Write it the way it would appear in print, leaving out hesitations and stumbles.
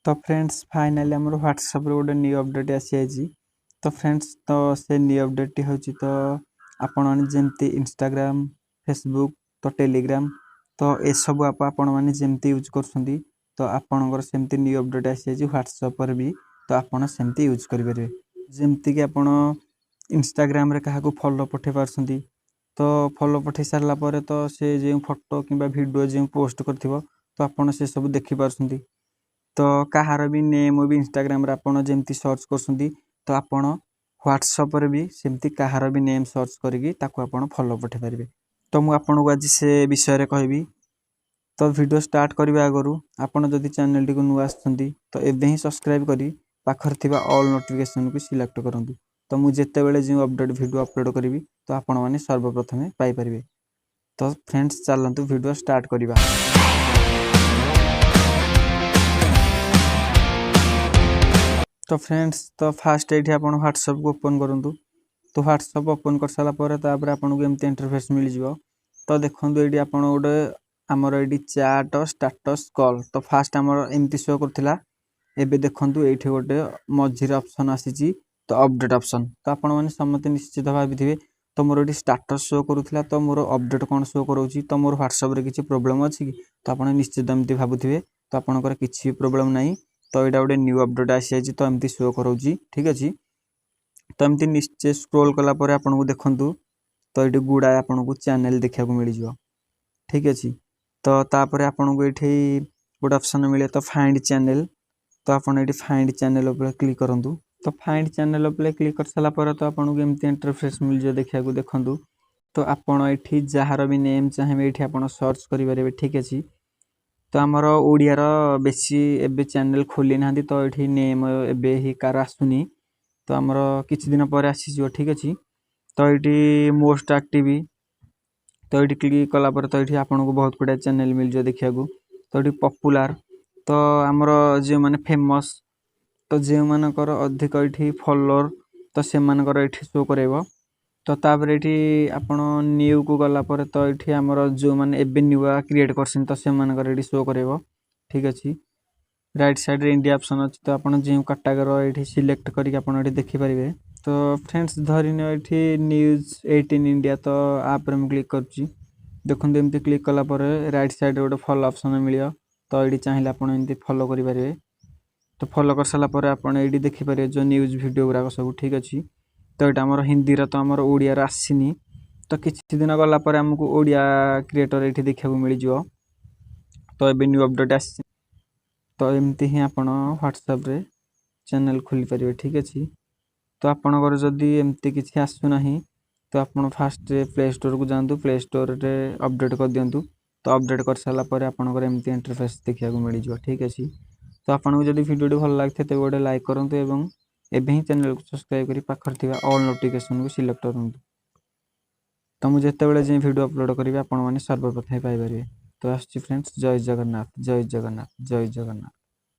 तो friends finally आमर WhatsApp गोटे न्यू अपडेट आसी तो फ्रेंड्स तो से न्यू अपडेट हो तो आपण मैंने जमती इंस्टाग्राम फेसबुक तो टेलीग्राम तो ये सब आप मैंने जमती यूज कर तो आपणकर सेमती न्यू अपडेट आसी व्हाट्सएप पर भी तो आपड़ सेमती यूज करेंगे जमती कि आप इंस्टाग्राम रे क्या फॉलो पठे पार्टी तो फॉलो पठे सारापर तो से जो फोटो कि वीडियो जो पोस्ट कर तो आप सब देखिपार तो कहार भी नेम भी इंस्टाग्राम आपड़ जमती सर्च कर तो आपड़ व्हाट्सएप भी सेमती कहार भी नेम सर्च करी फॉलो पठे पारे तो मुझे आपको आज से विषय कहबी तो वीडियो स्टार्ट करने आगु आपड़ जदि चैनल टी नुआ तो एवं ही सब्सक्राइब करी पाखर थिबा ऑल नोटिफिकेशन को सिलेक्ट करूँ तो मुझे जितेबाला जो अपडेट वीडियो अपलोड करी तो आपण मैंने सर्वप्रथमे पाइपर तो फ्रेंड्स चलतु वीडियो स्टार्ट करवा। तो फ्रेंड्स तो फास्ट ये आप व्हाट्सएप को ओपन करूँ तो व्हाट्सएप ओपन कर सारापर आपको एमती इंटरफेस मिल जाव तो देखो ये आप गोटे आमर ये चैट स्टेटस कॉल तो फास्ट आमर एमती शो करथिला एबे देखो ये गोटे मझीर ऑप्शन आसी तो अपडेट ऑप्शन तो आपण मैंने समस्त निश्चित भावी तो मोर ये स्टेटस शो करूला तो मोर अपडेट कौन शो करोची तो मोर व्हाट्सएप रे किसी प्रोब्लेम अच्छी कि तो आप निश्चित एमती भावुए तो आपंकर किसी प्रोब्लेम नहीं तो यहाँ गोटे न्यू अपडेट आसी तो एमती शो करोची ठीक अच्छे तो एमती निश्चय स्क्रोल कलापर आपको देखूँ तो ये गुड़ाए आपन को चैनल देखा मिल जाव ठीक अच्छे तो तापर आपको ये गोटे ऑप्शन मिले तो फाइंड चैनल तो आप फाइंड चैनल उपर क्लिक करूँ तो फाइंड चैनल उपर क्लिक कर सारापर तो आपको एमती इंटरफेस मिल जाए देखा देखूँ तो आपड़ ये जार भी नेम चाहिए ये आप सर्च करेंगे ठीक अच्छे तो आमर ओडियार बेसी एबे चैनल खोली ना तो ये नेम एबे ही कार आसुनी तो आमर किछि दिन पर आसीज ठीक अच्छे तो ये मोस्ट एक्टिव तो ये क्लिक कलापर तो ये आपको बहुत गुड़ा चैनल मिल जाए देखा तो ये पॉपुलर तो आमर जो मैंने फेमस तो जो मानकर अधिक ये फॉलोअर तो से ये शो करेब तो तापर ये आपण न्यू को गलापर तो ये आमर जो मैंने एबे नुआ क्रिएट करसन तो से शो करेब ठीक अच्छे राइट साइड रे इंडिया ऑप्शन अच्छी तो आप जो कैटेगरी ये सिलेक्ट करके देखिपारे तो फ्रेंड्स धरिन ये न्यूज 18 इंडिया तो आप क्लिक कर देखो एमती क्लिक कलापर राइट साइड गोटे फॉलो ऑप्शन मिले तो ये चाहिए आप फॉलो करेंगे तो फॉलो कर सारापर आप देखिपारे जो न्यूज वीडियो गुराक सब ठीक अच्छे तो यहाँ आमर हिंदी तो आमर ओडियार आसीनी तो किसी दिन गलापर आमको ओडिया क्रिएटर ये देखा मिल जाव तो ये न्यू अपडेट आस तो एमती ही आप व्हाट्सएप रे चैनल खोली पारे ठीक अच्छे तो आपणकर जदि एमती किसी आसुना तो आप फास्ट प्ले स्टोर को जातु प्ले स्टोर रे अपडेट कर दिंतु तो अपडेट कर सारापर आपंकर एमती इंटरफेस देखा मिल जाए ठीक अच्छे तो आपको जब वीडियो भल लगे तो गोटे लाइक करूँ एवं एवं ही चैनल को सब्सक्राइब कर पाखर थिबा ऑल नोटिफिकेशन को सिलेक्ट करूँ तो मुझे जितेबाला जो वीडियो अपलोड करी आप सर्वप्रथम पाइपर तो आसुची फ्रेंड्स जय जगन्नाथ जय जगन्नाथ जय जगन्नाथ।